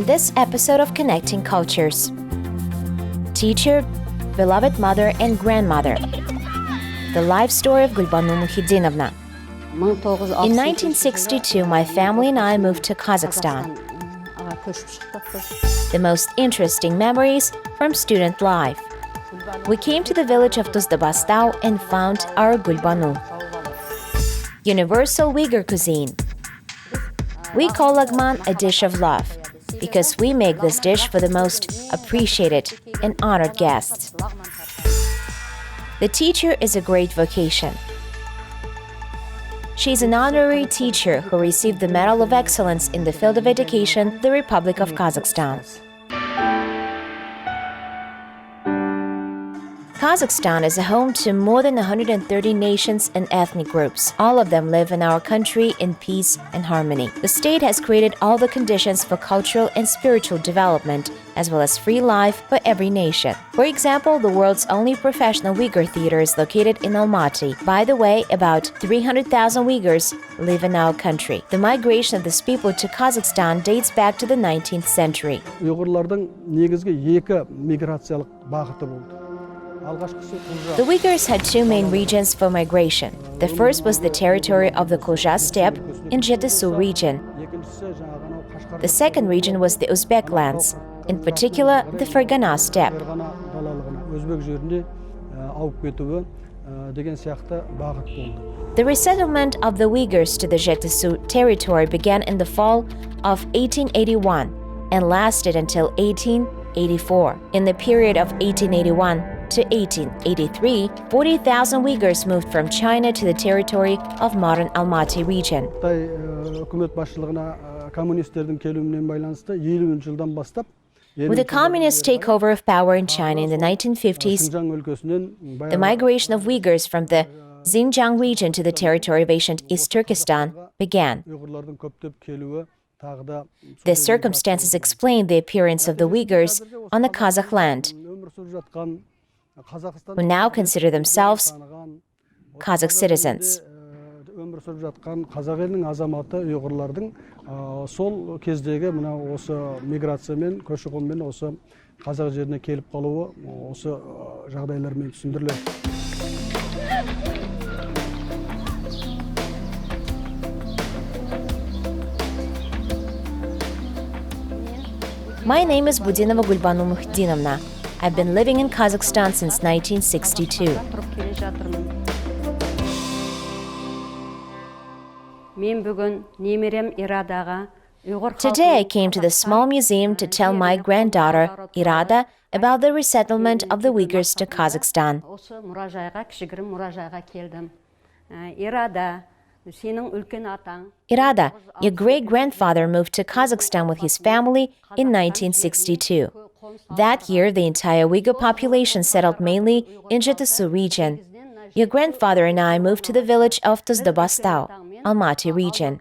in this episode of Connecting Cultures. Teacher, beloved mother and grandmother. The life story of Gulbanu Muhiddinovna. In 1962, my family and I moved to Kazakhstan. The most interesting memories from student life. We came to the village of Tuzdabastau and found our Gulbanu. Universal Uyghur cuisine. We call Lagman a dish of love because we make this dish for the most appreciated and honored guests. The teacher is a great vocation. She is an honorary teacher who received the Medal of Excellence in the field of education, the Republic of Kazakhstan. Kazakhstan is a home to more than 130 nations and ethnic groups. All of them live in our country in peace and harmony. The state has created all the conditions for cultural and spiritual development, as well as free life for every nation. For example, the world's only professional Uyghur theater is located in Almaty. By the way, about 300,000 Uyghurs live in our country. The migration of these people to Kazakhstan dates back to the 19th century. Uyghurlardan негізгі екі миграциялық бағыты болды. The Uyghurs had two main regions for migration. The first was the territory of the Qazaq steppe in Jetesu region. The second region was the Uzbek lands, in particular the Fergana steppe. The resettlement of the Uyghurs to the Jetesu territory began in the fall of 1881 and lasted until 1884. In the period of 1881 to 1883, 40,000 Uyghurs moved from China to the territory of modern Almaty region. With the communist takeover of power in China in the 1950s, the migration of Uyghurs from the Xinjiang region to the territory of ancient East Turkestan began. These circumstances explain the appearance of the Uyghurs on the Kazakh land, who now consider themselves Kazakh citizens. Сол кездегі мына осы миграциямен, көші-қонмен осы Қазақ жеріне келіп қалуы осы жағдайлармен түсіндіріледі. My name is Budinova Gulbanu Muhiddinovna. I've been living in Kazakhstan since 1962. Today I came to the small museum to tell my granddaughter, Irada, about the resettlement of the Uyghurs to Kazakhstan. Irada, your great-grandfather moved to Kazakhstan with his family in 1962. That year, the entire Uyghur population settled mainly in Jetesu region. Your grandfather and I moved to the village of Tuzdabastau, Almaty region.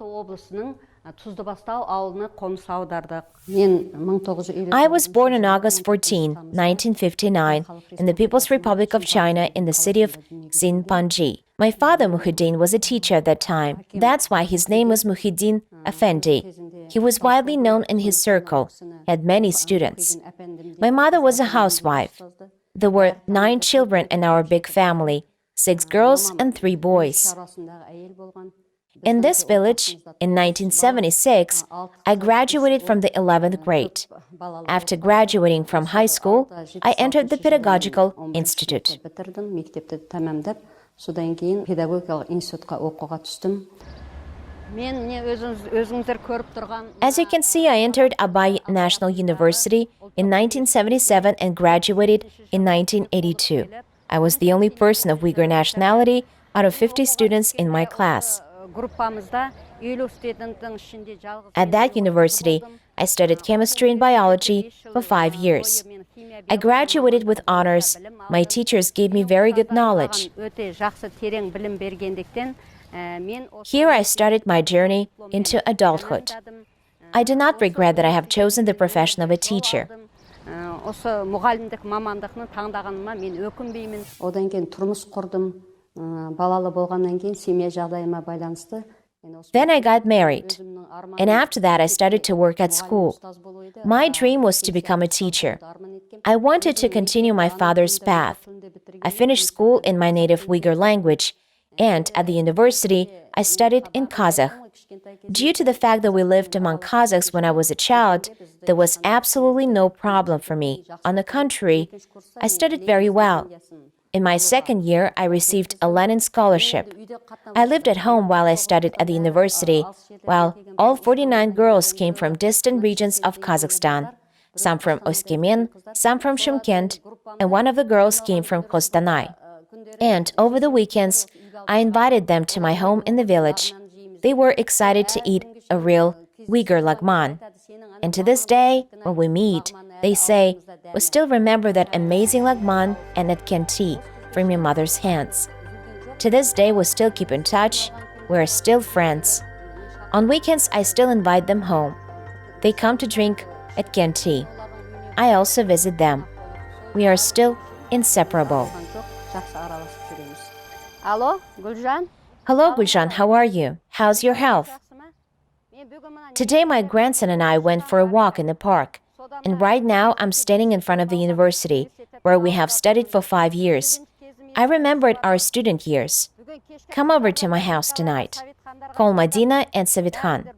I was born on August 14, 1959, in the People's Republic of China in the city of Xinpanji. My father, Muhyiddin, was a teacher at that time. That's why his name was Muhyiddin Effendi. He was widely known in his circle, had many students. My mother was a housewife. There were 9 children in our big family, 6 girls and 3 boys. In this village, in 1976, I graduated from the 11th grade. After graduating from high school, I entered the Pedagogical Institute. As you can see, I entered Abay National University in 1977 and graduated in 1982. I was the only person of Uyghur nationality out of 50 students in my class. At that university, I studied chemistry and biology for 5 years. I graduated with honors. My teachers gave me very good knowledge. Here I started my journey into adulthood. I do not regret that I have chosen the profession of a teacher. Балалы болғаннан кейін семья жағдайыма байланысты Then I got married. And after that, I started to work at school. My dream was to become a teacher. I wanted to continue my father's path. I finished school in my native Uyghur language, and at the university, I studied in Qazaq. Due to the fact that we lived among Kazakhs when I was a child, there was absolutely no problem for me. On the contrary, I studied very well. In my second year, I received a Lenin scholarship. I lived at home while I studied at the university, while all 49 girls came from distant regions of Kazakhstan, some from Oskimien, some from Shymkent, and one of the girls came from Kostanay. And over the weekends, I invited them to my home in the village. They were excited to eat a real Uyghur Lagman. And to this day, when we meet, they say, we still remember that amazing Lagman and Etken tea from your mother's hands. To this day, we still keep in touch. We are still friends. On weekends, I still invite them home. They come to drink Etken tea. I also visit them. We are still inseparable. Hello, Guljan. Hello, Guljan. How are you? How's your health? Today, my grandson and I went for a walk in the park. And right now, I'm standing in front of the university, where we have studied for 5 years. I remembered our student years. Come over to my house tonight. Call Madina and Savit Khan.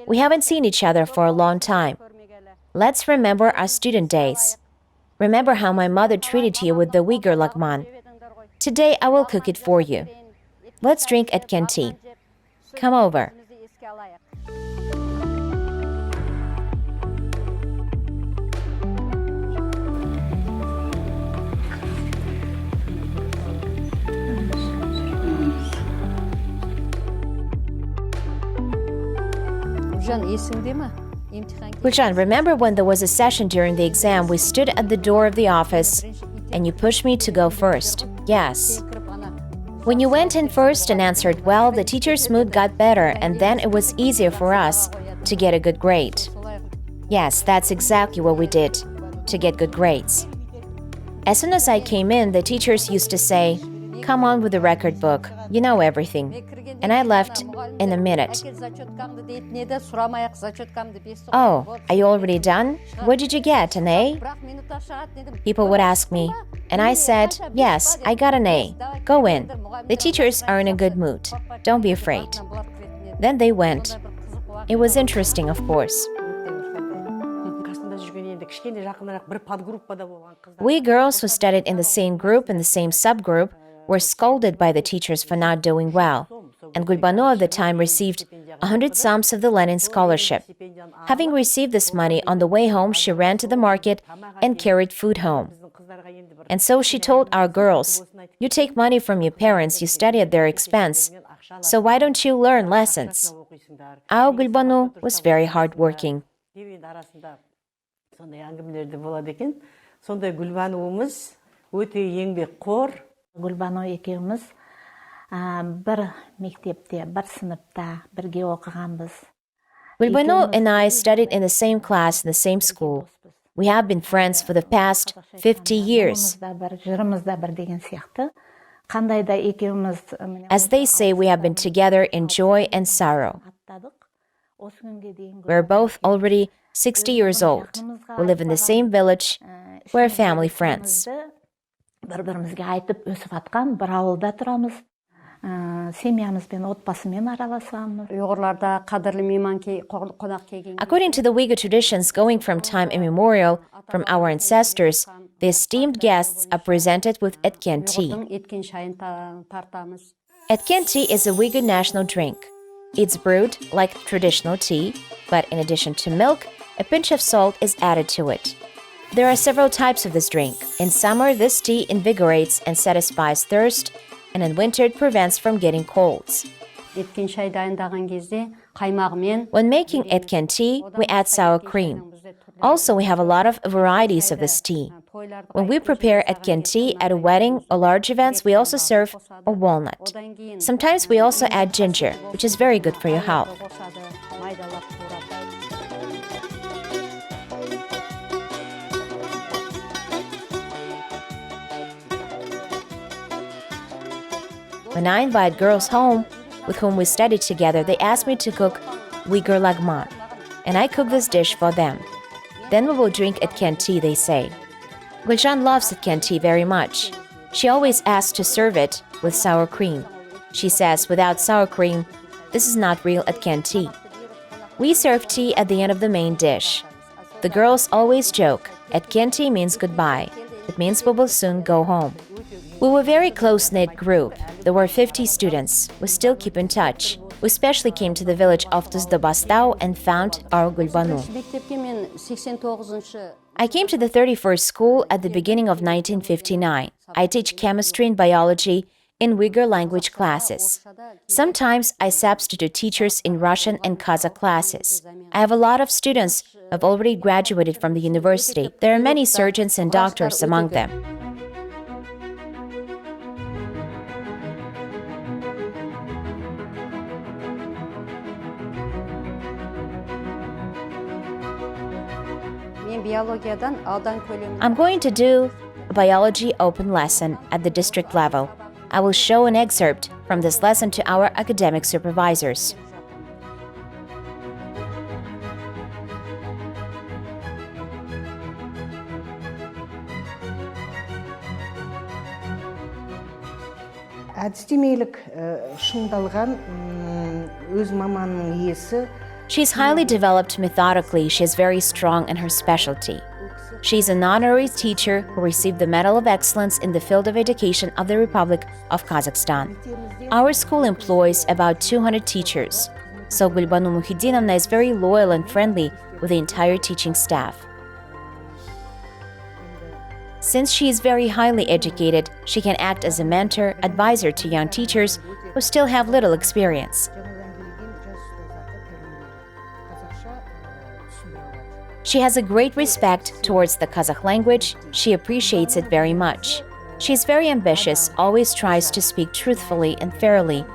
We haven't seen each other for a long time. Let's remember our student days. Remember how my mother treated you with the Uyghur Lagman. Today, I will cook it for you. Let's drink Etken tea. Come over. Guljan, remember when there was a session during the exam, we stood at the door of the office and you pushed me to go first? Yes. When you went in first and answered well, the teacher's mood got better and then it was easier for us to get a good grade. Yes, that's exactly what we did, to get good grades. As soon as I came in, the teachers used to say, "Come on with the record book, you know everything." And I left in a minute. Oh, are you already done? What did you get, an A? People would ask me, and I said, yes, I got an A. Go in. The teachers are in a good mood. Don't be afraid. Then they went. It was interesting, of course. We girls who studied in the same group and the same subgroup were scolded by the teachers for not doing well. And Gulbanu at the time received 100 sums of the Lenin scholarship. Having received this money, on the way home, she ran to the market and carried food home. And so she told our girls, "You take money from your parents, you study at their expense. So why don't you learn lessons?" Our Gulbanu was very hardworking. Gulbanu ekеуміз бір мектепте, бір сыныпта бірге оқығанбыз. Gulbanu and I studied in the same class in the same school. We have been friends for the past 50 years. Жырымызда бір деген сияқты. Қандай да екеуміз As they say, we have been together in joy and sorrow. We're both already 60 years old. We live in the same village. We're family friends. Бір-бірімізге айтып өсіп атқан бір ауылда тұрамыз. Семьямызбен, отбасымен араласамыз. Uyghurlarda qadrli mehmon qonaq kelgan. According to the Uyghur traditions, going from time immemorial, from our ancestors, the esteemed guests are presented with Etken tea. Etken çayын tartamiz. Etken tea is a Uyghur national drink. It's brewed like traditional tea, but in addition to milk, a pinch of salt is added to it. There are several types of this drink. In summer, this tea invigorates and satisfies thirst, and in winter, it prevents from getting colds. Etken çay dayındаған кезде қаймағымен. When making Etken tea, we add sour cream. Also, we have a lot of varieties of this tea. When we prepare Etken tea at a wedding or large events, we also serve a walnut. Sometimes we also add ginger, which is very good for your health. When I invite girls home, with whom we studied together, they asked me to cook Uyghur Lagman, and I cook this dish for them. Then we will drink Etken tea, they say. Guljan loves Etken tea very much. She always asks to serve it with sour cream. She says, without sour cream, this is not real Etken tea. We serve tea at the end of the main dish. The girls always joke, Etken tea means goodbye. It means we will soon go home. We were a very close-knit group. There were 50 students. We still keep in touch. We especially came to the village of Tuzdabastau and found our Gulbanu. I came to the 31st school at the beginning of 1959. I teach chemistry and biology in Uyghur language classes. Sometimes I substitute teachers in Russian and Kazakh classes. I have a lot of students who have already graduated from the university. There are many surgeons and doctors among them. I'm going to do a biology open lesson at the district level. I will show an excerpt from this lesson to our academic supervisors. Әдістемелік шыңдалған өз маманның иесі. She's highly developed methodically. She is very strong in her specialty. She's an honorary teacher who received the Medal of Excellence in the field of education of the Republic of Kazakhstan. Our school employs about 200 teachers, so Gulbanu Muhiddinovna is very loyal and friendly with the entire teaching staff. Since she is very highly educated, she can act as a mentor, advisor to young teachers who still have little experience. She has a great respect towards the Kazakh language. She appreciates it very much. She is very ambitious, always tries to speak truthfully and fairly.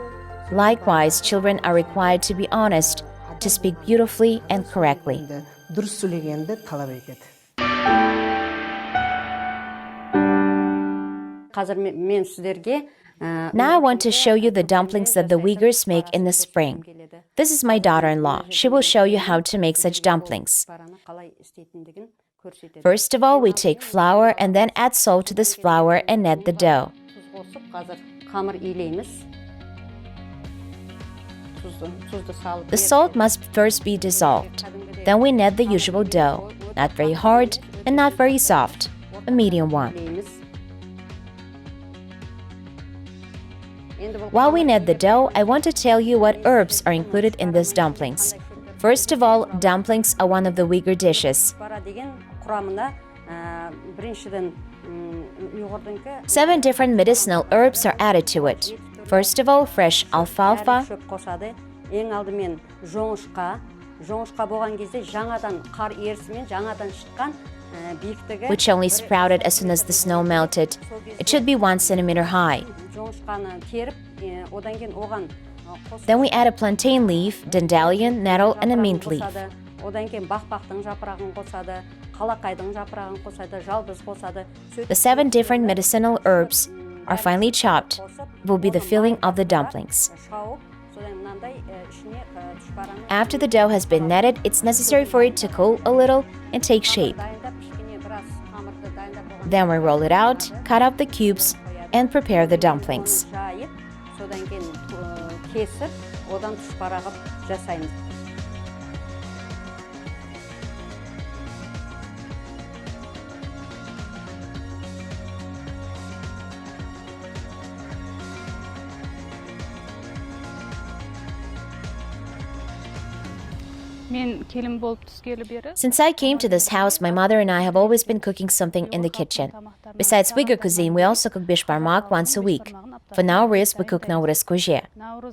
Likewise, children are required to be honest, to speak beautifully and correctly. Дұрыс сөйлегенді талап етеді. Now I want to show you the dumplings that the Uyghurs make in the spring. This is my daughter-in-law. She will show you how to make such dumplings. First of all, we take flour and then add salt to this flour and knead the dough. The salt must first be dissolved. Then we knead the usual dough, not very hard and not very soft, a medium one. While we knead the dough, I want to tell you what herbs are included in these dumplings. First of all, dumplings are one of the Uyghur dishes. 7 different medicinal herbs are added to it. First of all, fresh alfalfa, which only sprouted as soon as the snow melted. It should be 1 centimeter high. Then we add a plantain leaf, dandelion, nettle, and a mint leaf. The 7 different medicinal herbs are finely chopped, will be the filling of the dumplings. After the dough has been kneaded, it's necessary for it to cool a little and take shape. Then we roll it out, cut up the cubes, and prepare the dumplings. Since I came to this house, my mother and I have always been cooking something in the kitchen. Besides Uyghur cuisine, we also cook bishbarmak once a week. For Nowruz, we cook Nowruz kuje.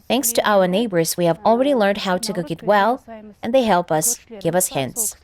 Thanks to our neighbors, we have already learned how to cook it well, and they help us, give us hints.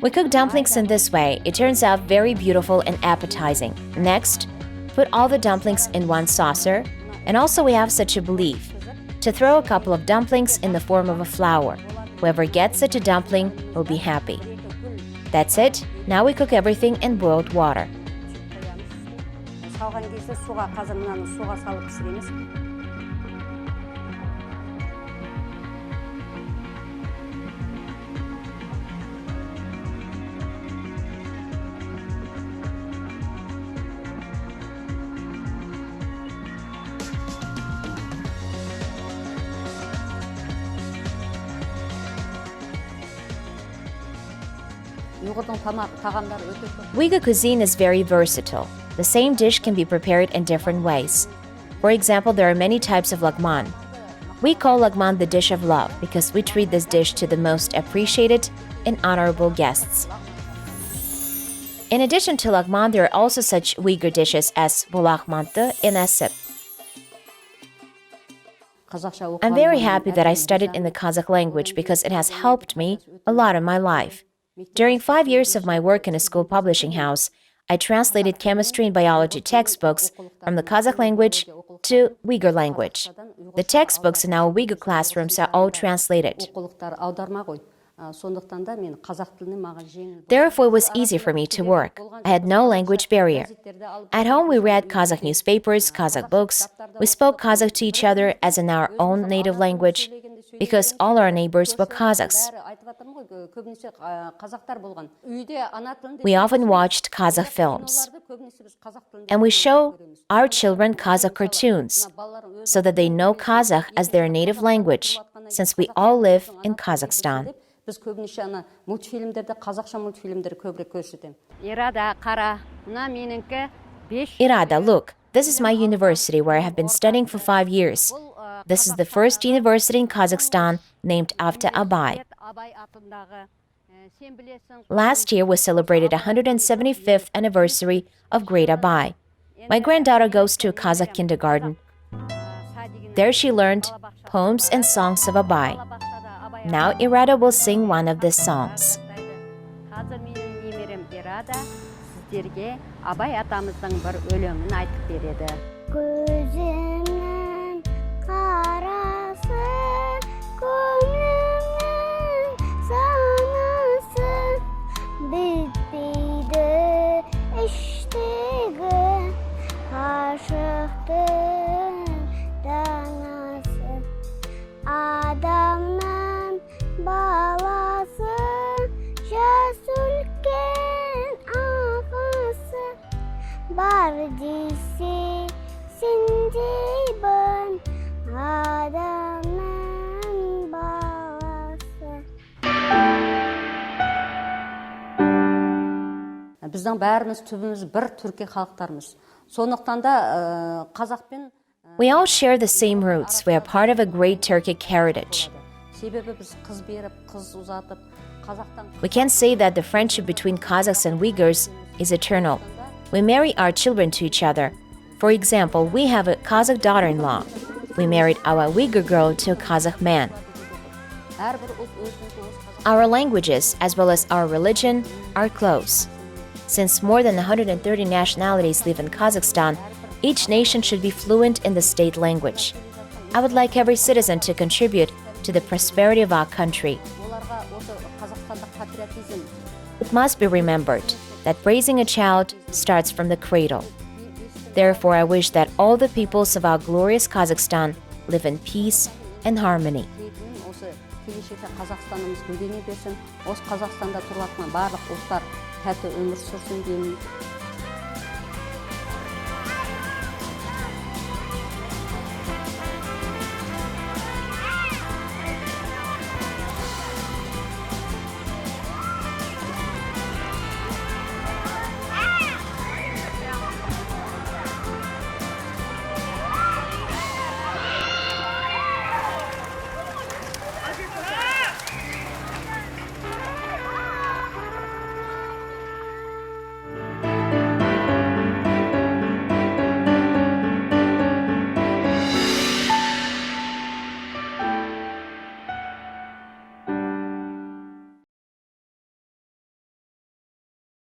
We cook dumplings in this way. It turns out very beautiful and appetizing. Next, put all the dumplings in one saucer. And also we have such a belief, to throw a couple of dumplings in the form of a flower. Whoever gets such a dumpling will be happy. That's it. Now we cook everything in boiled water. Uyghur cuisine is very versatile. The same dish can be prepared in different ways. For example, there are many types of Lagman. We call Lagman the dish of love because we treat this dish to the most appreciated and honorable guests. In addition to Lagman, there are also such Uyghur dishes as bulaqmantı and asip. I'm very happy that I studied in the Kazakh language because it has helped me a lot in my life. During 5 years of my work in a school publishing house, I translated chemistry and biology textbooks from the Kazakh language to Uyghur language. The textbooks in our Uyghur classrooms are all translated. Therefore, it was easy for me to work. I had no language barrier. At home, we read Kazakh newspapers, Kazakh books. We spoke Kazakh to each other as in our own native language, because all our neighbors were Kazakhs. We often watched Kazakh films, and we show our children Kazakh cartoons so that they know Kazakh as their native language, since we all live in Kazakhstan. Irada, look, this is my university where I have been studying for 5 years. This is the first university in Kazakhstan named after Abay. Last year, we celebrated 175th anniversary of Great Abay. My granddaughter goes to a Kazakh kindergarten. There she learned poems and songs of Abay. Now Irada will sing one of these songs. We all share the same roots. We are part of a great Turkic heritage. We can say that the friendship between Kazakhs and Uyghurs is eternal. We marry our children to each other. For example, we have a Kazakh daughter-in-law. We married our Uyghur girl to a Kazakh man. Our languages, as well as our religion, are close. Since more than 130 nationalities live in Kazakhstan, each nation should be fluent in the state language. I would like every citizen to contribute to the prosperity of our country. It must be remembered that raising a child starts from the cradle. Therefore, I wish that all the peoples of our glorious Kazakhstan live in peace and harmony. Қазақстанымыз гүлдене берсін. Осы Қазақстанда тұратын барлық ұлттар тәтті өмір сүрсін деймін.